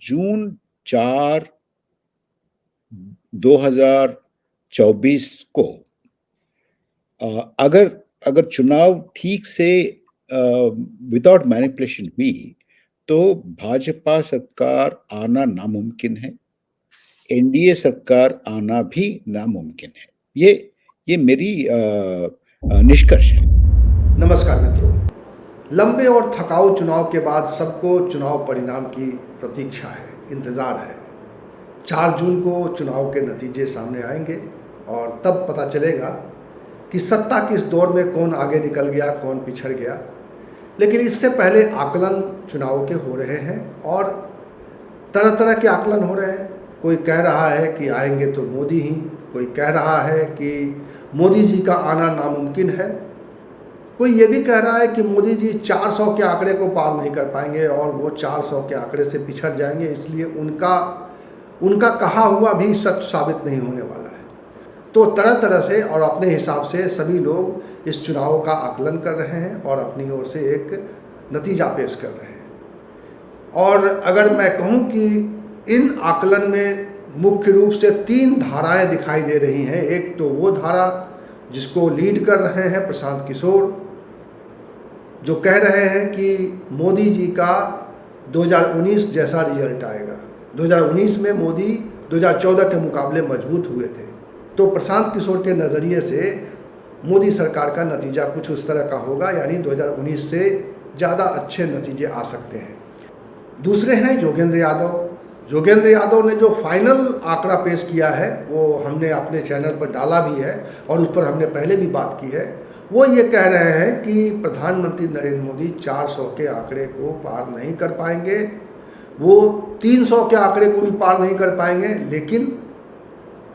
जून 4, 2024 को अगर अगर चुनाव ठीक से विदाउट मैनिपुलेशन हुई तो भाजपा सरकार आना नामुमकिन है, एनडीए सरकार आना भी नामुमकिन है। ये मेरी निष्कर्ष है। नमस्कार मित्रों, लंबे और थकाऊ चुनाव के बाद सबको चुनाव परिणाम की प्रतीक्षा है, इंतज़ार है। 4 जून को चुनाव के नतीजे सामने आएंगे और तब पता चलेगा कि सत्ता की इस दौड़ में कौन आगे निकल गया, कौन पिछड़ गया। लेकिन इससे पहले आकलन चुनाव के हो रहे हैं और तरह तरह के आकलन हो रहे हैं। कोई कह रहा है कि आएंगे तो मोदी ही, कोई कह रहा है कि मोदी जी का आना नामुमकिन है, कोई ये भी कह रहा है कि मोदी जी 400 के आंकड़े को पार नहीं कर पाएंगे और वो 400 के आंकड़े से पिछड़ जाएंगे, इसलिए उनका कहा हुआ भी सच साबित नहीं होने वाला है। तो तरह तरह से और अपने हिसाब से सभी लोग इस चुनाव का आकलन कर रहे हैं और अपनी ओर से एक नतीजा पेश कर रहे हैं। और अगर मैं कहूँ कि इन आकलन में मुख्य रूप से 3 धाराएं दिखाई दे रही हैं। एक तो वो धारा जिसको लीड कर रहे हैं प्रशांत किशोर, जो कह रहे हैं कि मोदी जी का 2019 जैसा रिजल्ट आएगा। 2019 में मोदी 2014 के मुकाबले मजबूत हुए थे, तो प्रशांत किशोर के नज़रिए से मोदी सरकार का नतीजा कुछ उस तरह का होगा, यानी 2019 से ज़्यादा अच्छे नतीजे आ सकते हैं। दूसरे हैं योगेंद्र यादव। योगेंद्र यादव ने जो फाइनल आंकड़ा पेश किया है वो हमने अपने चैनल पर डाला भी है और उस पर हमने पहले भी बात की है। वो ये कह रहे हैं कि प्रधानमंत्री नरेंद्र मोदी 400 के आंकड़े को पार नहीं कर पाएंगे, वो 300 के आंकड़े को भी पार नहीं कर पाएंगे, लेकिन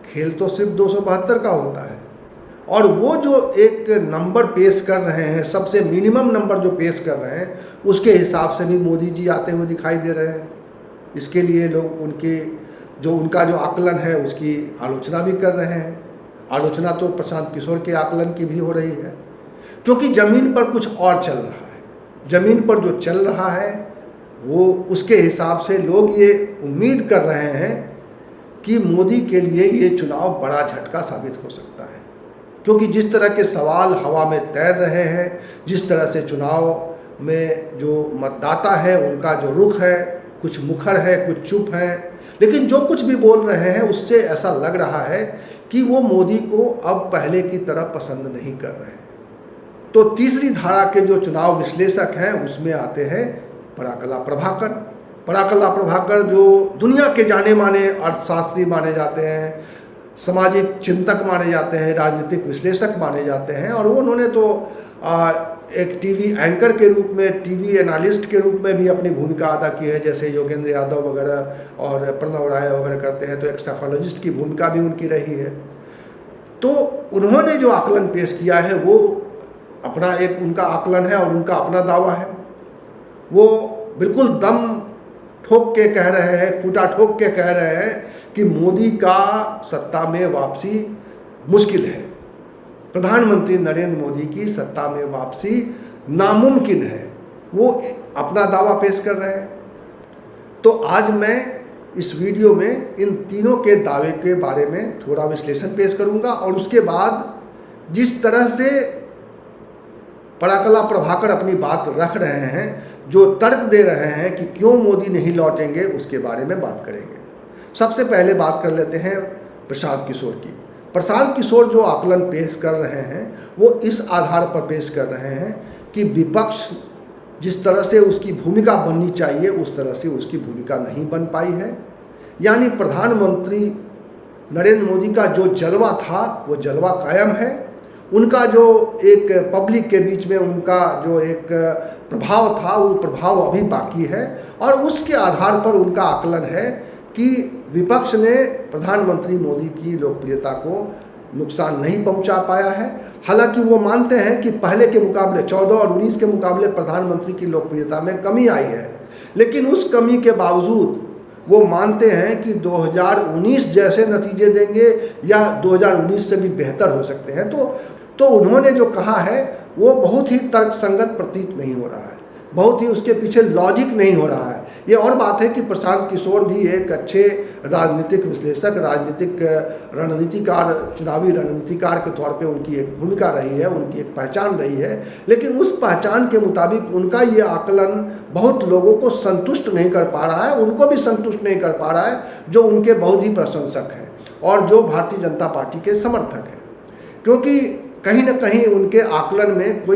खेल तो सिर्फ 272 का होता है। और वो जो एक नंबर पेश कर रहे हैं, सबसे मिनिमम नंबर जो पेश कर रहे हैं, उसके हिसाब से भी मोदी जी आते हुए दिखाई दे रहे हैं। इसके लिए लोग उनका जो आकलन है उसकी आलोचना भी कर रहे हैं। आलोचना तो प्रशांत किशोर के आकलन की भी हो रही है, क्योंकि ज़मीन पर कुछ और चल रहा है। ज़मीन पर जो चल रहा है वो उसके हिसाब से लोग ये उम्मीद कर रहे हैं कि मोदी के लिए ये चुनाव बड़ा झटका साबित हो सकता है, क्योंकि जिस तरह के सवाल हवा में तैर रहे हैं, जिस तरह से चुनाव में जो मतदाता है उनका जो रुख है, कुछ मुखर है, कुछ चुप है, लेकिन जो कुछ भी बोल रहे हैं उससे ऐसा लग रहा है कि वो मोदी को अब पहले की तरह पसंद नहीं कर रहे हैं। तो तीसरी धारा के जो चुनाव विश्लेषक हैं उसमें आते हैं पराकला प्रभाकर। पराकला प्रभाकर जो दुनिया के जाने माने अर्थशास्त्री माने जाते हैं, सामाजिक चिंतक माने जाते हैं, राजनीतिक विश्लेषक माने जाते हैं, और उन्होंने तो एक टीवी एंकर के रूप में, टीवी एनालिस्ट के रूप में भी अपनी भूमिका अदा की है, जैसे योगेंद्र यादव वगैरह और प्रणव राय वगैरह करते हैं, तो एक स्टेफोलॉजिस्ट की भूमिका भी उनकी रही है। तो उन्होंने जो आकलन पेश किया है वो अपना एक उनका आकलन है और उनका अपना दावा है। वो बिल्कुल दम ठोक के कह रहे हैं, खूंटा ठोक के कह रहे हैं कि मोदी का सत्ता में वापसी मुश्किल है, प्रधानमंत्री नरेंद्र मोदी की सत्ता में वापसी नामुमकिन है। वो अपना दावा पेश कर रहे हैं। तो आज मैं इस वीडियो में इन तीनों के दावे के बारे में थोड़ा विश्लेषण पेश करूंगा, और उसके बाद जिस तरह से पराकला प्रभाकर अपनी बात रख रहे हैं, जो तर्क दे रहे हैं कि क्यों मोदी नहीं लौटेंगे, उसके बारे में बात करेंगे। सबसे पहले बात कर लेते हैं प्रशांत किशोर की। प्रशांत किशोर जो आकलन पेश कर रहे हैं वो इस आधार पर पेश कर रहे हैं कि विपक्ष जिस तरह से उसकी भूमिका बननी चाहिए उस तरह से उसकी भूमिका नहीं बन पाई है। यानी प्रधानमंत्री नरेंद्र मोदी का जो जलवा था वो जलवा कायम है, उनका जो एक पब्लिक के बीच में उनका जो एक प्रभाव था वो प्रभाव अभी बाकी है, और उसके आधार पर उनका आकलन है कि विपक्ष ने प्रधानमंत्री मोदी की लोकप्रियता को नुकसान नहीं पहुंचा पाया है। हालांकि वो मानते हैं कि पहले के मुकाबले 14 और 19 के मुकाबले प्रधानमंत्री की लोकप्रियता में कमी आई है, लेकिन उस कमी के बावजूद वो मानते हैं कि 2019 जैसे नतीजे देंगे या 2019 से भी बेहतर हो सकते हैं। तो उन्होंने जो कहा है वो बहुत ही तर्कसंगत प्रतीत नहीं हो रहा है। बहुत ही उसके पीछे लॉजिक नहीं हो रहा है। ये और बात है कि प्रशांत किशोर भी एक अच्छे राजनीतिक विश्लेषक, राजनीतिक रणनीतिकार, चुनावी रणनीतिकार के तौर पे उनकी एक भूमिका रही है, उनकी एक पहचान रही है, लेकिन उस पहचान के मुताबिक उनका ये आकलन बहुत लोगों को संतुष्ट नहीं कर पा रहा है, उनको भी संतुष्ट नहीं कर पा रहा है जो उनके बहुत ही प्रशंसक हैं और जो भारतीय जनता पार्टी के समर्थक हैं, क्योंकि कहीं ना कहीं उनके आकलन में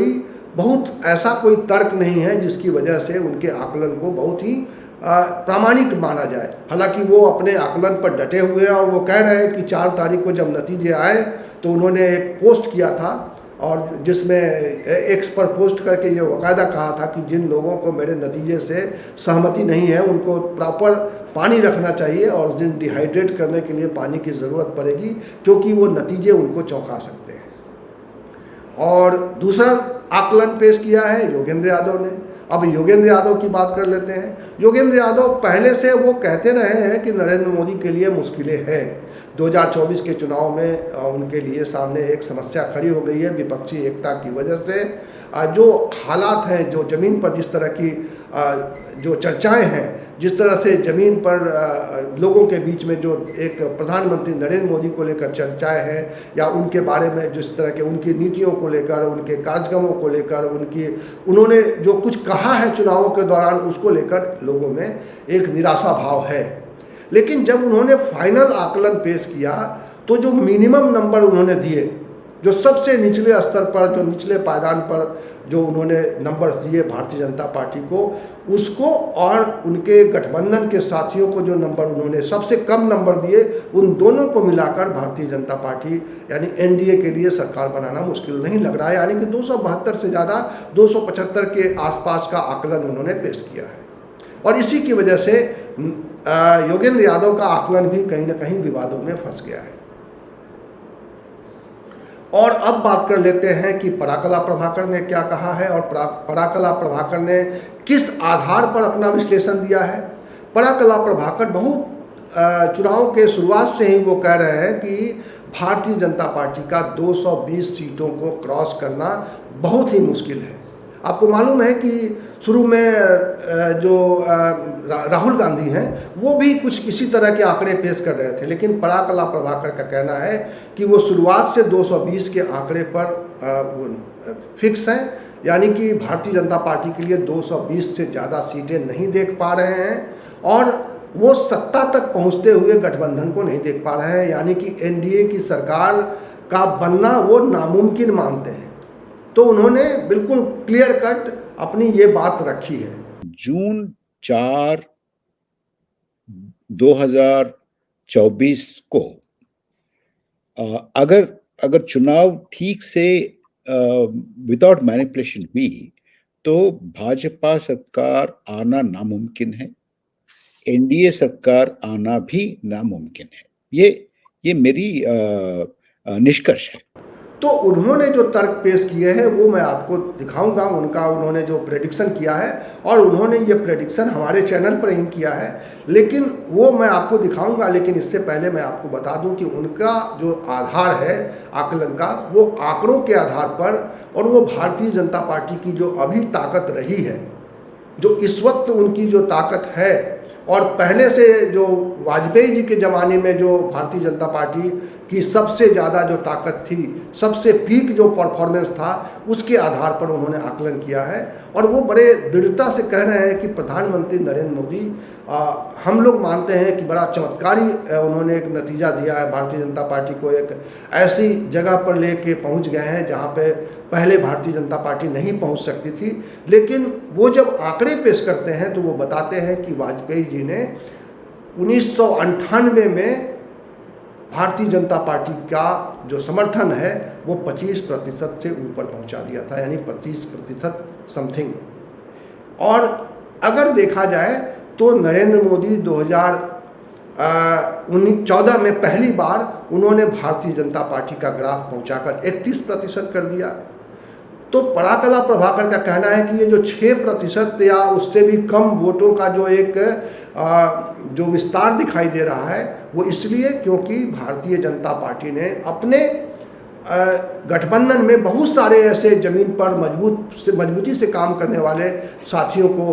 बहुत ऐसा कोई तर्क नहीं है जिसकी वजह से उनके आकलन को बहुत ही प्रामाणिक माना जाए। हालांकि वो अपने आकलन पर डटे हुए हैं और वो कह रहे हैं कि 4 तारीख को जब नतीजे आए तो उन्होंने एक पोस्ट किया था और जिसमें एक्स पर पोस्ट करके ये बाकायदा कहा था कि जिन लोगों को मेरे नतीजे से सहमति नहीं है उनको प्रॉपर पानी रखना चाहिए और उस दिन डिहाइड्रेट करने के लिए पानी की ज़रूरत पड़ेगी क्योंकि वो नतीजे उनको चौंका सकते हैं। और दूसरा आकलन पेश किया है योगेंद्र यादव ने। अब योगेंद्र यादव की बात कर लेते हैं। योगेंद्र यादव पहले से वो कहते रहे हैं कि नरेंद्र मोदी के लिए मुश्किलें हैं। 2024 के चुनाव में उनके लिए सामने एक समस्या खड़ी हो गई है विपक्षी एकता की वजह से। जो हालात हैं, जो ज़मीन पर जिस तरह की जो चर्चाएं हैं, जिस तरह से ज़मीन पर लोगों के बीच में जो एक प्रधानमंत्री नरेंद्र मोदी को लेकर चर्चाएं हैं या उनके बारे में जिस तरह के उनकी नीतियों को लेकर, उनके कार्यक्रमों को लेकर, उन्होंने जो कुछ कहा है चुनावों के दौरान उसको लेकर लोगों में एक निराशा भाव है। लेकिन जब उन्होंने फाइनल आकलन पेश किया तो जो मिनिमम नंबर उन्होंने दिए, जो सबसे निचले स्तर पर, जो निचले पायदान पर जो उन्होंने नंबर्स दिए भारतीय जनता पार्टी को, उसको और उनके गठबंधन के साथियों को जो नंबर उन्होंने सबसे कम नंबर दिए, उन दोनों को मिलाकर भारतीय जनता पार्टी यानी एनडीए के लिए सरकार बनाना मुश्किल नहीं लग रहा है। यानी कि 272 से ज़्यादा 275 के आसपास का आकलन उन्होंने पेश किया है और इसी की वजह से योगेंद्र यादव का आकलन भी कहीं ना कहीं विवादों में फंस गया है। और अब बात कर लेते हैं कि पराकला प्रभाकर ने क्या कहा है और पराकला प्रभाकर ने किस आधार पर अपना विश्लेषण दिया है। पराकला प्रभाकर बहुत चुनाव के शुरुआत से ही वो कह रहे हैं कि भारतीय जनता पार्टी का 220 सीटों को क्रॉस करना बहुत ही मुश्किल है। आपको मालूम है कि शुरू में जो राहुल गांधी हैं वो भी कुछ इसी तरह के आंकड़े पेश कर रहे थे, लेकिन पराकला प्रभाकर का कहना है कि वो शुरुआत से 220 के आंकड़े पर फिक्स हैं, यानी कि भारतीय जनता पार्टी के लिए 220 से ज़्यादा सीटें नहीं देख पा रहे हैं और वो सत्ता तक पहुंचते हुए गठबंधन को नहीं देख पा रहे हैं, यानी कि एनडीए की सरकार का बनना वो नामुमकिन मानते हैं। तो उन्होंने बिल्कुल क्लियर कट अपनी ये बात रखी है। जून 4, 2024 को अगर चुनाव ठीक से विदाउट मैनिपुलेशन हुई तो भाजपा सरकार आना नामुमकिन है, एनडीए सरकार आना भी नामुमकिन है। ये मेरी निष्कर्ष है। तो उन्होंने जो तर्क पेश किए हैं वो मैं आपको दिखाऊंगा, उन्होंने जो प्रेडिक्शन किया है और उन्होंने ये प्रेडिक्शन हमारे चैनल पर ही किया है, लेकिन वो मैं आपको दिखाऊंगा। लेकिन इससे पहले मैं आपको बता दूं कि उनका जो आधार है आकलन का, वो आंकड़ों के आधार पर और वो भारतीय जनता पार्टी की जो अभी ताकत रही है, जो इस वक्त उनकी जो ताकत है और पहले से जो वाजपेयी जी के ज़माने में जो भारतीय जनता पार्टी की सबसे ज़्यादा जो ताकत थी, सबसे पीक जो परफॉर्मेंस था, उसके आधार पर उन्होंने आकलन किया है। और वो बड़े दृढ़ता से कह रहे हैं कि प्रधानमंत्री नरेंद्र मोदी, हम लोग मानते हैं कि बड़ा चमत्कारी उन्होंने एक नतीजा दिया है, भारतीय जनता पार्टी को एक ऐसी जगह पर लेके पहुंच गए हैं जहां पे पहले भारतीय जनता पार्टी नहीं पहुंच सकती थी। लेकिन वो जब आंकड़े पेश करते हैं तो वो बताते हैं कि वाजपेयी जी ने 1998 में भारतीय जनता पार्टी का जो समर्थन है वो 25% से ऊपर पहुंचा दिया था, यानी 25% समथिंग। और अगर देखा जाए तो नरेंद्र मोदी 2014 में पहली बार उन्होंने भारतीय जनता पार्टी का ग्राफ पहुंचाकर 31% कर दिया। तो पराकला प्रभाकर का कहना है कि ये जो 6% या उससे भी कम वोटों का जो एक जो विस्तार दिखाई दे रहा है वो इसलिए क्योंकि भारतीय जनता पार्टी ने अपने गठबंधन में बहुत सारे ऐसे ज़मीन पर मजबूती से काम करने वाले साथियों को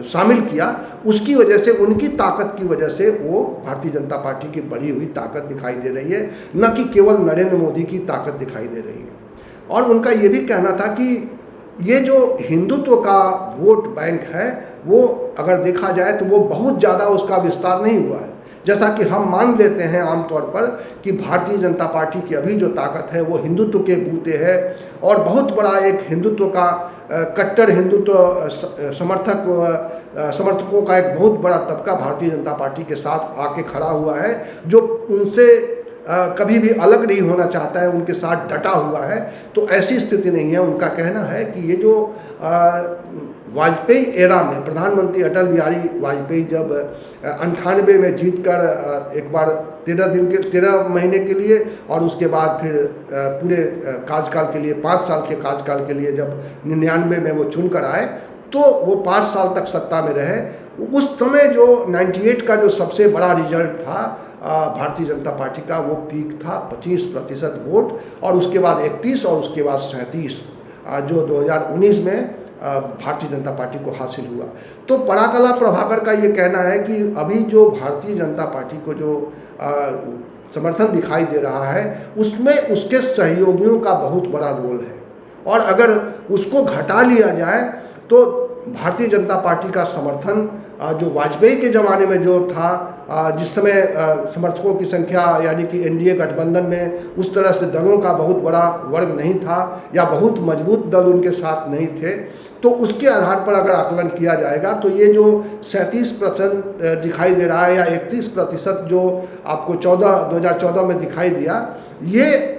शामिल किया। उसकी वजह से, उनकी ताकत की वजह से वो भारतीय जनता पार्टी की बढ़ी हुई ताकत दिखाई दे रही है, न कि केवल नरेंद्र मोदी की ताकत दिखाई दे रही है। और उनका ये भी कहना था कि ये जो हिंदुत्व का वोट बैंक है, वो अगर देखा जाए तो वो बहुत ज़्यादा उसका विस्तार नहीं हुआ है। जैसा कि हम मान लेते हैं आमतौर पर कि भारतीय जनता पार्टी की अभी जो ताकत है वो हिंदुत्व के बूते है, और बहुत बड़ा एक हिंदुत्व का कट्टर हिंदुत्व समर्थकों का एक बहुत बड़ा तबका भारतीय जनता पार्टी के साथ आके खड़ा हुआ है, जो उनसे कभी भी अलग नहीं होना चाहता है, उनके साथ डटा हुआ है। तो ऐसी स्थिति नहीं है। उनका कहना है कि ये जो वाजपेयी एरा में, प्रधानमंत्री अटल बिहारी वाजपेयी जब 98 में जीत कर एक बार 13 महीने के लिए और उसके बाद फिर पूरे कार्यकाल के लिए, 5 साल के कार्यकाल के लिए जब 99 में वो चुन कर आए, तो वो 5 साल तक सत्ता में रहे। उस समय जो 98 का जो सबसे बड़ा रिजल्ट था भारतीय जनता पार्टी का, वो पीक था 25% वोट, और उसके बाद 31 और उसके बाद 37 जो 2019 में भारतीय जनता पार्टी को हासिल हुआ। तो पराकला प्रभाकर का ये कहना है कि अभी जो भारतीय जनता पार्टी को जो समर्थन दिखाई दे रहा है, उसमें उसके सहयोगियों का बहुत बड़ा रोल है, और अगर उसको घटा लिया जाए तो भारतीय जनता पार्टी का समर्थन जो वाजपेयी के ज़माने में जो था, जिस समय समर्थकों की संख्या यानी कि एनडीए गठबंधन में उस तरह से दलों का बहुत बड़ा वर्ग नहीं था, या बहुत मजबूत दल उनके साथ नहीं थे, तो उसके आधार पर अगर आकलन किया जाएगा तो ये जो 37% दिखाई दे रहा है, या 31% जो आपको 2014 में दिखाई दिया, ये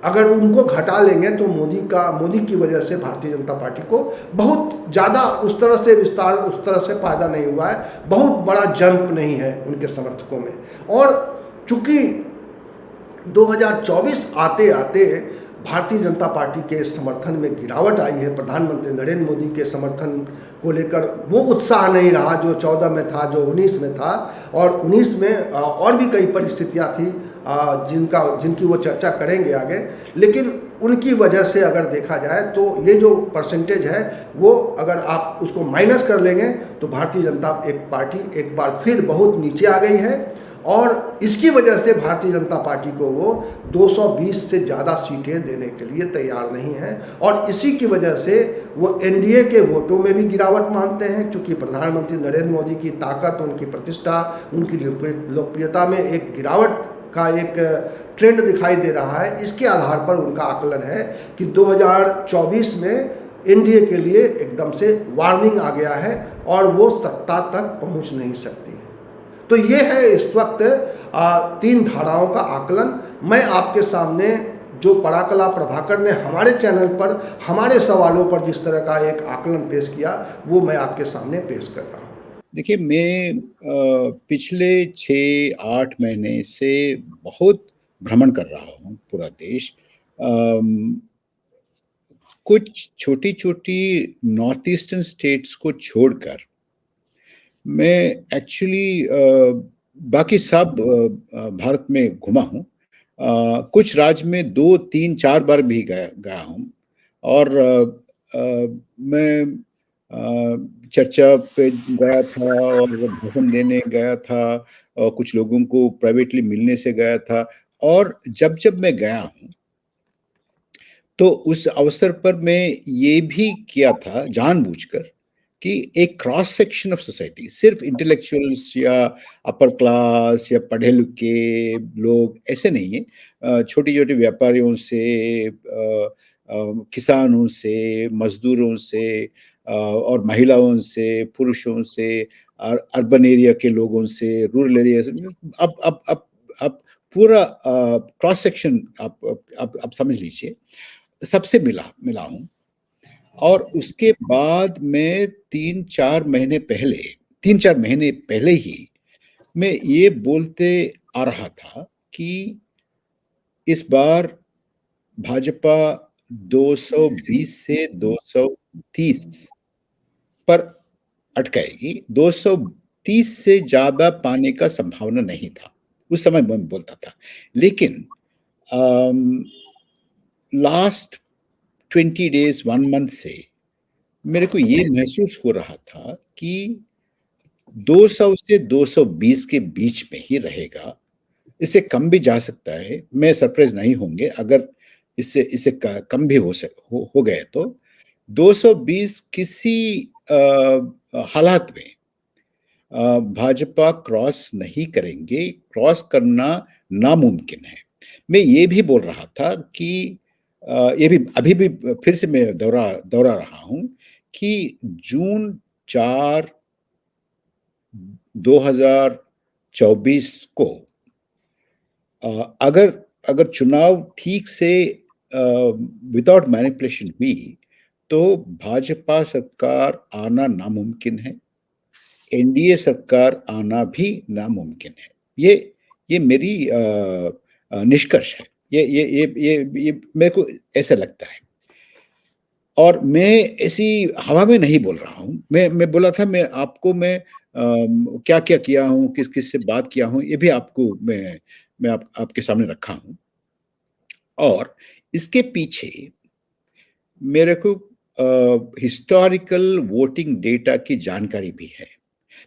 अगर उनको घटा लेंगे तो मोदी की वजह से भारतीय जनता पार्टी को बहुत ज़्यादा उस तरह से विस्तार, उस तरह से फायदा नहीं हुआ है, बहुत बड़ा जंप नहीं है उनके समर्थकों में। और चूंकि 2024 आते आते भारतीय जनता पार्टी के समर्थन में गिरावट आई है, प्रधानमंत्री नरेंद्र मोदी के समर्थन को लेकर वो उत्साह नहीं रहा जो 14 में था, जो 19 में था, और 19 में और भी कई परिस्थितियाँ थी जिनकी वो चर्चा करेंगे आगे। लेकिन उनकी वजह से अगर देखा जाए तो ये जो परसेंटेज है, वो अगर आप उसको माइनस कर लेंगे तो भारतीय जनता पार्टी एक बार फिर बहुत नीचे आ गई है, और इसकी वजह से भारतीय जनता पार्टी को वो 220 से ज़्यादा सीटें देने के लिए तैयार नहीं है, और इसी की वजह से वो एनडीए के वोटों में भी गिरावट मानते हैं, क्योंकि प्रधानमंत्री नरेंद्र मोदी की ताकत, उनकी प्रतिष्ठा, उनकी लोकप्रियता में एक गिरावट का एक ट्रेंड दिखाई दे रहा है। इसके आधार पर उनका आकलन है कि 2024 में एनडीए के लिए एकदम से वार्निंग आ गया है, और वो सत्ता तक पहुंच नहीं सकती है। तो ये है इस वक्त 3 धाराओं का आकलन। मैं आपके सामने जो पराकला प्रभाकर ने हमारे चैनल पर हमारे सवालों पर जिस तरह का एक आकलन पेश किया, वो मैं आपके सामने पेश कर रहा हूँ। देखिए, मैं पिछले 6-8 महीने से बहुत भ्रमण कर रहा हूँ पूरा देश। कुछ छोटी-छोटी नॉर्थ ईस्टर्न स्टेट्स को छोड़कर मैं एक्चुअली बाकी सब भारत में घुमा हूँ। कुछ राज्य में 2, 3, 4 बार भी गया हूँ, और मैं चर्चा पे गया था और भाषण देने गया था, और कुछ लोगों को प्राइवेटली मिलने से गया था। और जब मैं गया हूँ, तो उस अवसर पर मैं ये भी किया था जानबूझकर कि एक क्रॉस सेक्शन ऑफ सोसाइटी, सिर्फ इंटेलेक्चुअल्स या अपर क्लास या पढ़े लिखे लोग ऐसे नहीं है, छोटे-छोटे व्यापारियों से, किसानों से, मजदूरों से, और महिलाओं से, पुरुषों से, अर्बन एरिया के लोगों से, रूरल एरिया से, अब पूरा क्रॉस सेक्शन आप समझ लीजिए, सबसे मिला हूँ। और उसके बाद मैं 3-4 महीने पहले ही मैं ये बोलते आ रहा था कि इस बार भाजपा 220 से 230 पर अटकेगी, 230 से ज़्यादा पाने का संभावना नहीं था, उस समय मैं बोलता था। लेकिन लास्ट 20 डेज 1 मंथ से मेरे को ये महसूस हो रहा था कि 200 से 220 के बीच में ही रहेगा। इससे कम भी जा सकता है। मैं सरप्राइज़ नहीं होंगे अगर इससे इससे कम भी हो गए तो 220 किसी हालात में भाजपा क्रॉस नहीं करेंगे, क्रॉस करना नामुमकिन है। मैं ये भी बोल रहा था कि ये भी अभी भी फिर से मैं दोहरा रहा हूँ कि जून 4, 2024 को अगर अगर चुनाव ठीक से विदाउट मैनिपुलेशन हुई, तो भाजपा सरकार आना नामुमकिन है। एनडीए सरकार आना भी नामुमकिन है। ये मेरी निष्कर्ष है। ये मेरे को ऐसा लगता है। और मैं ऐसी हवा में नहीं बोल रहा हूँ। मैं बोला था मैं आपको मैं क्या-क्या किया हूँ, किस-किस से बात किया हूँ, ये भी आपको मैं आपके सामने रखा हूँ। और इसके पीछे मेरे को हिस्टोरिकल वोटिंग डेटा की जानकारी भी है।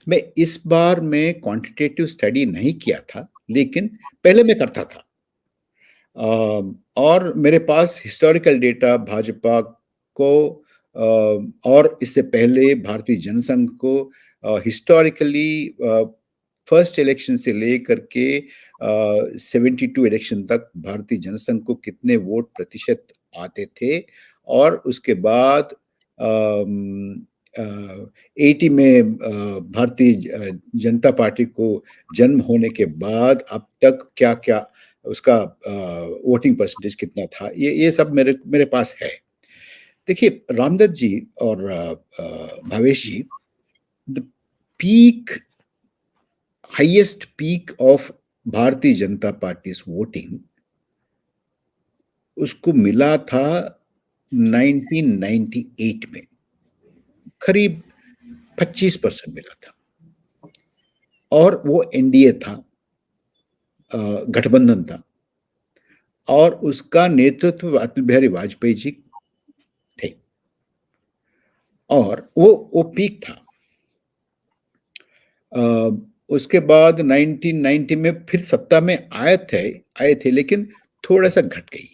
मैं इस बार मैं क्वांटिटेटिव स्टडी नहीं किया था, लेकिन पहले मैं करता था। और मेरे पास हिस्टोरिकल डेटा भाजपा को और इससे पहले भारतीय जनसंघ को हिस्टोरिकली फर्स्ट इलेक्शन से लेकर के 72 इलेक्शन तक भारतीय जनसंघ को कितने वोट प्रतिशत आते थे और उसके बाद 80 में भारतीय जनता पार्टी को जन्म होने के बाद अब तक क्या-क्या उसका वोटिंग परसेंटेज कितना था, ये सब मेरे पास है। देखिए रामदत्त जी और Bhavesh ji, the peak highest peak of Bharatiya Janata parties voting उसको मिला था 1998 में, करीब 25% मिला था और वो एनडीए था, गठबंधन था और उसका नेतृत्व अटल बिहारी वाजपेयी जी थे और वो पीक था। उसके बाद 1990 में फिर सत्ता में आए थे लेकिन थोड़ा-सा घट गई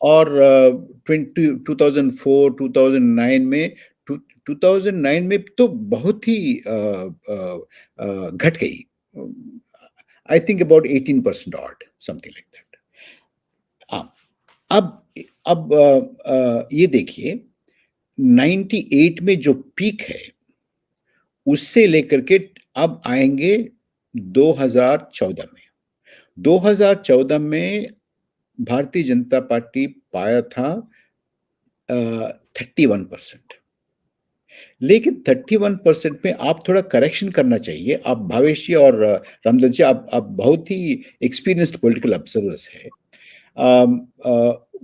और 2004 2009 में 2009 में तो बहुत ही घट गई। I think about 18% odd something like that. हाँ, अब ये देखिए 98 में जो पीक है उससे लेकर के अब आएँगे 2014 में। 2014 में भारतीय जनता पार्टी पाया था 31%। लेकिन 31% में आप थोड़ा करेक्शन करना चाहिए। आप भावेश जी और रामदत्त जी आप बहुत ही एक्सपीरियंस्ड पॉलिटिकल ऑब्जर्वर्स हैं।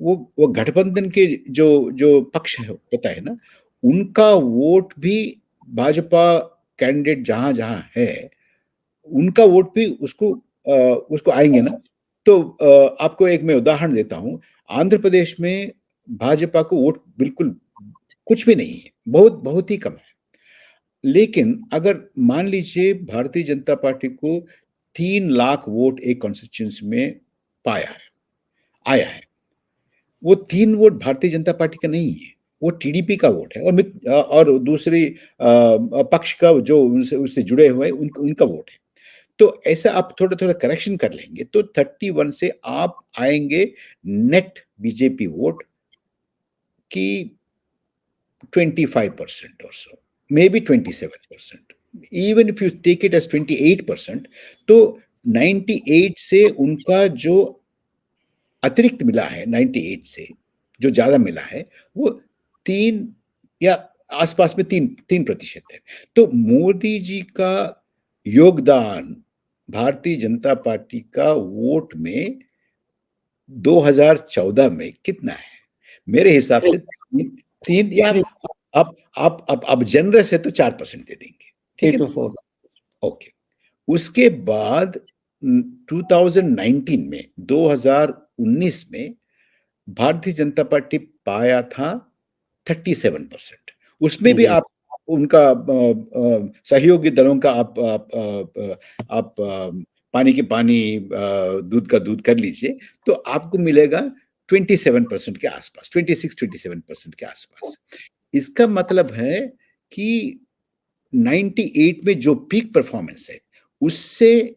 वो गठबंधन के जो जो पक्ष होता है ना, उनका वोट भी भाजपा कैंडिडेट जहाँ-जहाँ है, उनका वोट भी उसको आएँगे ना। तो आपको एक मैं उदाहरण देता हूँ। आंध्र प्रदेश में भाजपा को वोट बिल्कुल कुछ भी नहीं है, बहुत ही कम है। लेकिन अगर मान लीजिए भारतीय जनता पार्टी को 3 लाख वोट एक कॉन्स्टिट्यूएंसी में पाया है, आया है। वो 3 वोट भारतीय जनता पार्टी का नहीं है, वो टीडीपी का वोट है और दूसरी पक्ष का जो उनसे उससे जुड़े हुए हैं उनका वोट है। तो ऐसा आप थोड़ा-थोड़ा करेक्शन कर लेंगे तो 31 से आप आएँगे नेट बीजेपी वोट की 25% or so, maybe 27%. Even if you take it as 28%, तो 98 से उनका जो अतिरिक्त मिला है 98 से, जो ज़्यादा मिला है, वो 3 या आस-पास में 3% है। तो मोदी जी का योगदान भारतीय जनता पार्टी का वोट में 2014 में कितना है? मेरे हिसाब से 3 या आप जनरस है तो 4% दे देंगे, ठीक 3 है? to 4 okay. उसके बाद 2019 में 2019 में भारतीय जनता पार्टी पाया था 37%। उसमें भी जी आप उनका सहयोगी दलों का आप पानी के पानी, दूध का दूध कर लीजिए, तो आपको मिलेगा 27% के आसपास, 26-27% के आसपास। इसका मतलब है कि 98 में जो पीक परफॉर्मेंस है, उससे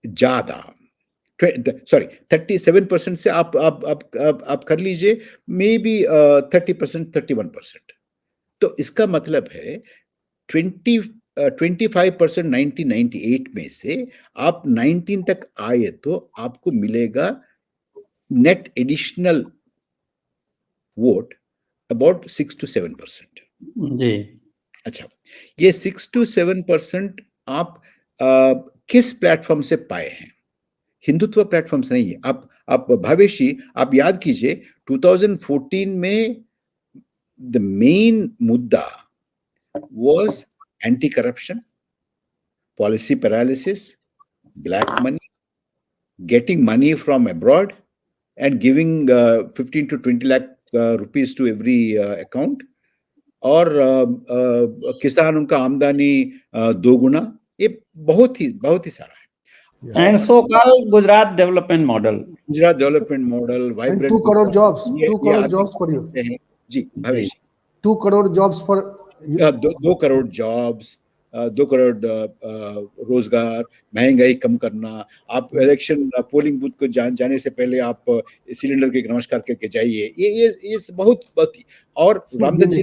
ज्यादा, सॉरी 37% से आप कर लीजिए, मे बी 30%, 31%। तो इसका मतलब है 25% 1998 में से आप 19 तक आए तो आपको मिलेगा net additional vote about 6 to 7%। जी अच्छा, ये 6 to 7% आप किस प्लेटफॉर्म से पाए हैं? हिंदुत्व प्लेटफॉर्म से नहीं है। आप भावेशी, आप याद कीजिए 2014 में द मेन मुद्दा was anti-corruption, policy paralysis, black money, getting money from abroad, and giving 15 to 20 lakh rupees to every account, और किसानों का आमदनी दोगुना, ये बहुत ही सारा है। एंड और so called Gujarat development model, Gujarat development model, and vibrant 2 crore jobs, ये 2 करोड़ आदमी जॉब्स फॉर यू, कहते हैं। जी जी भविष्य 2 crore jobs for 2 crore jobs, 2 crore रोजगार, महंगाई कम करना। आप इलेक्शन पोलिंग बूथ को जाने से पहले आप सिलेंडर के नमस्कार करके जाइए। ये बहुत ही। और रामदत्त जी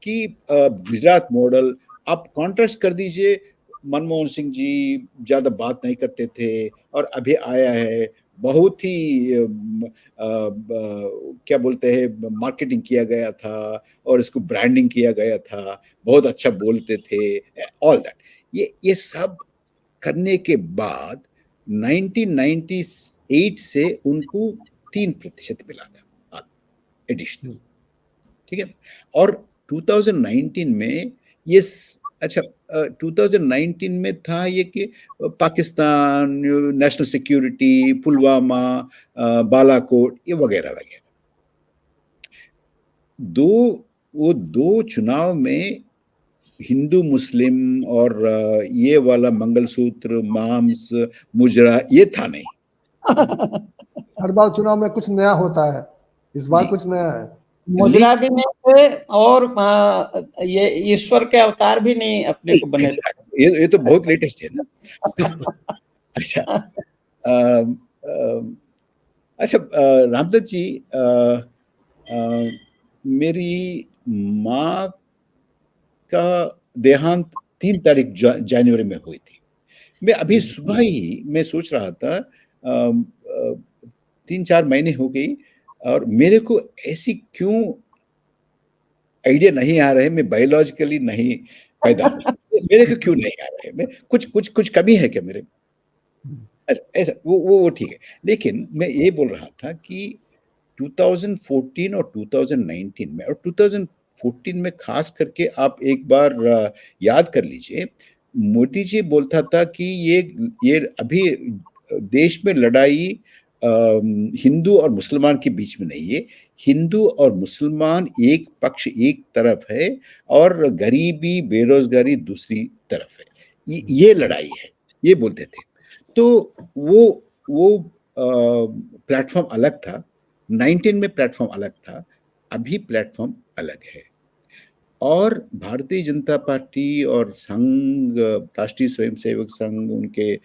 की गुजरात मॉडल आप कॉन्ट्रास्ट कर दीजिए। मनमोहन सिंह जी ज्यादा बात नहीं करते थे और अभी आया है, बहुत ही क्या बोलते हैं, मार्केटिंग किया गया था और इसको ब्रांडिंग किया गया था, बहुत अच्छा बोलते थे, ऑल दैट। ये सब करने के बाद 1998 से उनको 3% मिला था एडिशनल, ठीक है। और 2019 में ये अच्छा 2019 में था ये कि पाकिस्तान, नेशनल सिक्योरिटी, पुलवामा, बालाकोट, ये वगैरह वगैरह। वो दो चुनाव में हिंदू मुस्लिम और ये वाला मंगलसूत्र, मांस, मुजरा, ये था नहीं। हर बार चुनाव में कुछ नया होता है, इस बार जी। कुछ नया है। मुजरा भी नहीं थे और ये ईश्वर के अवतार भी नहीं अपने को बने थे। ये तो बहुत लेटेस्ट है ना। अच्छा, अच्छा रामदत्त जी, मेरी माँ का देहांत 3 तारीख जनवरी में हुई थी। मैं अभी सुबह ही मैं सोच रहा था, 3-4 महीने हो गई और मेरे को ऐसी क्यों आइडिया नहीं आ रहे, मैं बायोलॉजिकली नहीं पैदा हुआ, मेरे को क्यों नहीं आ रहे, मैं कुछ कमी है क्या मेरे? अच्छा, ऐसा वो ठीक है। लेकिन मैं ये बोल रहा था कि 2014 और 2019 में, और 2014 में खास करके आप एक बार याद कर लीजिए, मोदी जी बोलता था कि ये अभी देश में लड़ाई हिंदू और मुसलमान के बीच में नहीं है, हिंदू और मुसलमान एक पक्ष एक तरफ है और गरीबी बेरोजगारी दूसरी तरफ है, ये लड़ाई है, ये बोलते थे। तो वो प्लेटफॉर्म अलग था, 19 में प्लेटफॉर्म अलग था, अभी प्लेटफॉर्म अलग है। और भारतीय जनता पार्टी और संघ, राष्ट्रीय स्वयंसेवक संघ, उनके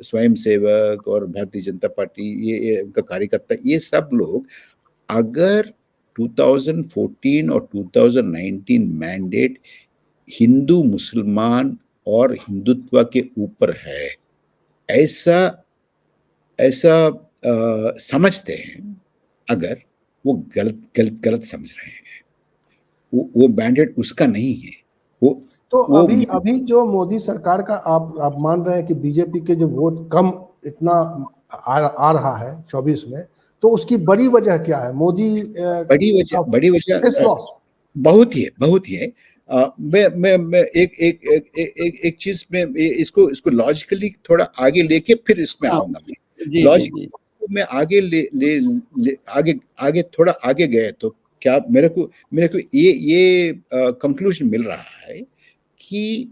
स्वयंसेवक और भारतीय जनता पार्टी, ये उनका कार्यकर्ता, ये सब लोग अगर 2014 और 2019 मैंडेट हिंदू मुसलमान और हिंदुत्व के ऊपर है, ऐसा समझते हैं, अगर वो गलत समझ रहे हैं। वो मैंडेट उसका नहीं है। तो अभी जो मोदी सरकार का आप मान रहे हैं कि बीजेपी के जो वोट कम इतना आ रहा है 24 में, तो उसकी बड़ी वजह क्या है? मोदी बड़ी वजह बहुत ही है। मैं एक चीज में इसको लॉजिकली थोड़ा आगे लेके फिर इसमें आऊंगा। मैं लॉजिक को मैं आगे आगे थोड़ा आगे गए तो क्या मेरे को ये कंक्लूजन मिल रहा है कि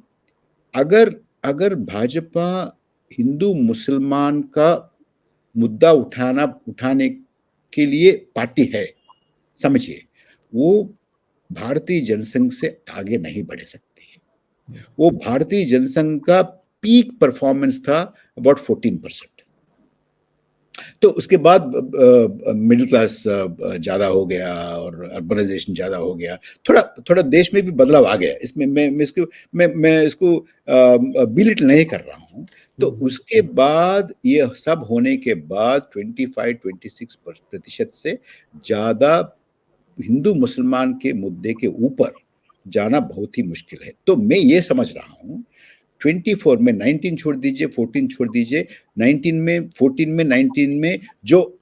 अगर अगर भाजपा हिंदू मुसलमान का मुद्दा उठाने के लिए पार्टी है, समझिए, वो भारतीय जनसंघ से आगे नहीं बढ़ सकती है। वो भारतीय जनसंघ का पीक परफॉर्मेंस था अबाउट 14%। तो उसके बाद मिडिल क्लास ज्यादा हो गया और अर्बनाइजेशन ज्यादा हो गया, थोड़ा देश में भी बदलाव आ गया। इसमें मैं इसको बिलिटल नहीं कर रहा हूँ। तो उसके बाद ये सब होने के बाद 25-26% से ज्यादा हिंदू मुसलमान के मुद्दे के ऊपर जाना बहुत ही मुश्किल है। तो मैं ये समझ रहा हूँ 24 में 19 छोड़ दीजिए, 14 छोड़ दीजिए, 19 में 14 में 19 में जो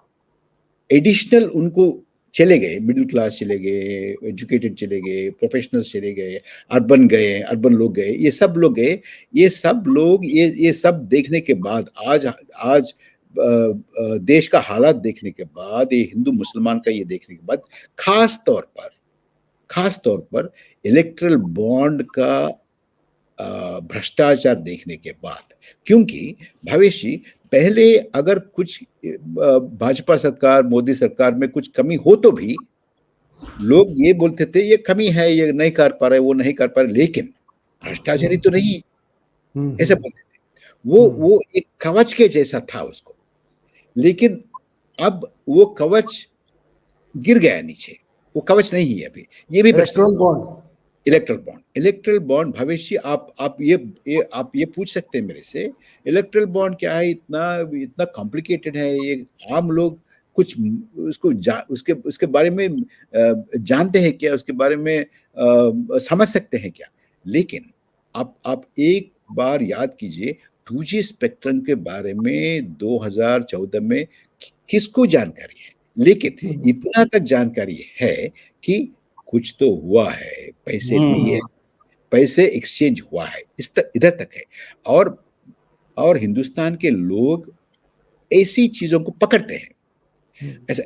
एडिशनल उनको चले गए, मिडिल क्लास चले गए, एजुकेटेड चले गए, प्रोफेशनल्स चले गए, अर्बन लोग गए, ये सब लोग गए, ये सब देखने के बाद आज देश का हालात देखने के बाद, ये हिंदू मुसलमान का ये देखने के बाद, खास तौर पर इलेक्ट्रल बॉन्ड का भ्रष्टाचार देखने के बाद, क्योंकि भविष्य पहले अगर कुछ भाजपा सरकार, मोदी सरकार में कुछ कमी हो तो भी लोग ये बोलते थे ये कमी है, ये नहीं कर पा रहे, वो नहीं कर पा रहे, लेकिन भ्रष्टाचारी तो नहीं, ऐसे बोलते थे। वो एक कवच के जैसा था उसको, लेकिन अब वो कवच गिर गया नीचे, वो कवच नहीं है अभी। ये भी इलेक्ट्रल बॉन्ड भविष्य आप ये पूछ सकते हैं मेरे से, इलेक्ट्रल बॉन्ड क्या है, इतना कॉम्प्लिकेटेड है, ये आम लोग कुछ उसके बारे में जानते हैं क्या, उसके बारे में समझ सकते हैं क्या? लेकिन आप एक बार याद कीजिए 2G स्पेक्ट्रम के बारे में 2014 में किसको जानकारी है, लेकिन इतना तक जानकारी है कि कुछ तो हुआ है, पैसे लिए, पैसे एक्सचेंज हुआ है, इधर तक है। और हिंदुस्तान के लोग ऐसी चीजों को पकड़ते हैं। ऐसा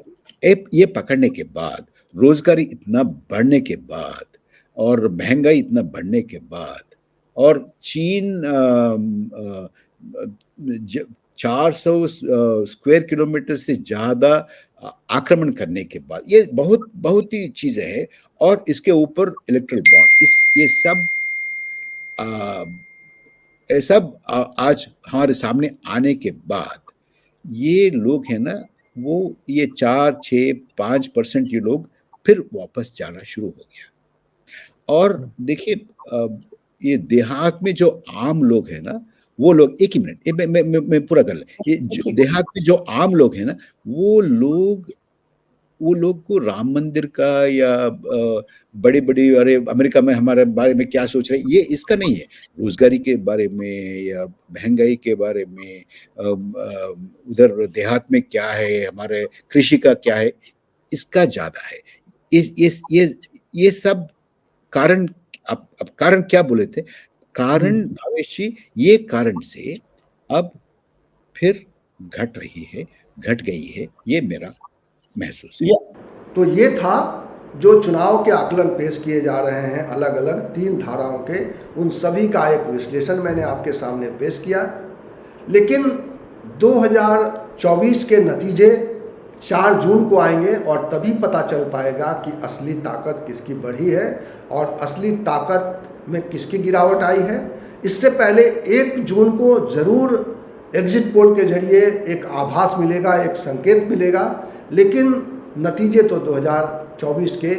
ये पकड़ने के बाद, रोजगारी इतना बढ़ने के बाद और महंगाई इतना बढ़ने के बाद और चीन 400 स्क्वायर किलोमीटर से ज्यादा आक्रमण करने के बाद, ये बहुत ही चीजें हैं। और इसके ऊपर इलेक्ट्रल बॉन्ड, ये सब आज हमारे सामने आने के बाद ये लोग हैं ना, वो ये 4-6-5% ये लोग फिर वापस जाना शुरू हो गया। और देखिए ये देहात में जो आम लोग हैं ना, वो लोग, एक ही मिनट मैं पूरा कर ले, ये देहात में जो आम लोग हैं ना, वो लोग को राम मंदिर का या बड़ी अरे अमेरिका में हमारे बारे में क्या सोच रहे हैं, ये इसका नहीं है। रोजगारी के बारे में या महंगाई के बारे में, उधर देहात में क्या है, हमारे कृषि का क्या है, इसका ज्यादा है। ये सब कारण, अब कारण क्या बोले थे, कारण भविष्य, ये कारण से अब फिर घट गई है, ये मेरा महसूस है। तो ये था जो चुनाव के आकलन पेश किए जा रहे हैं अलग अलग 3 धाराओं के, उन सभी का एक विश्लेषण मैंने आपके सामने पेश किया। लेकिन 2024 के नतीजे 4 जून को आएंगे और तभी पता चल पाएगा कि असली ताकत किसकी बढ़ी है और असली ताकत में किसकी गिरावट आई है। इससे पहले 1 जून को ज़रूर एग्जिट पोल के जरिए एक आभास मिलेगा, एक संकेत मिलेगा, लेकिन नतीजे तो 2024 के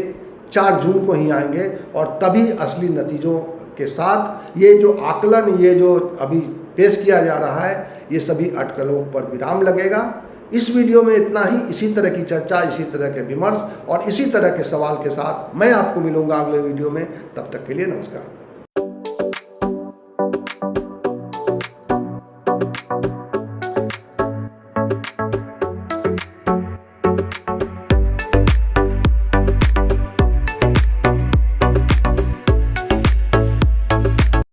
4 जून को ही आएंगे और तभी असली नतीजों के साथ ये जो आकलन, ये जो अभी पेश किया जा रहा है, ये सभी अटकलों पर विराम लगेगा। इस वीडियो में इतना ही। इसी तरह की चर्चा, इसी तरह के विमर्श और इसी तरह के सवाल के साथ मैं आपको मिलूंगा अगले वीडियो में। तब तक के लिए नमस्कार।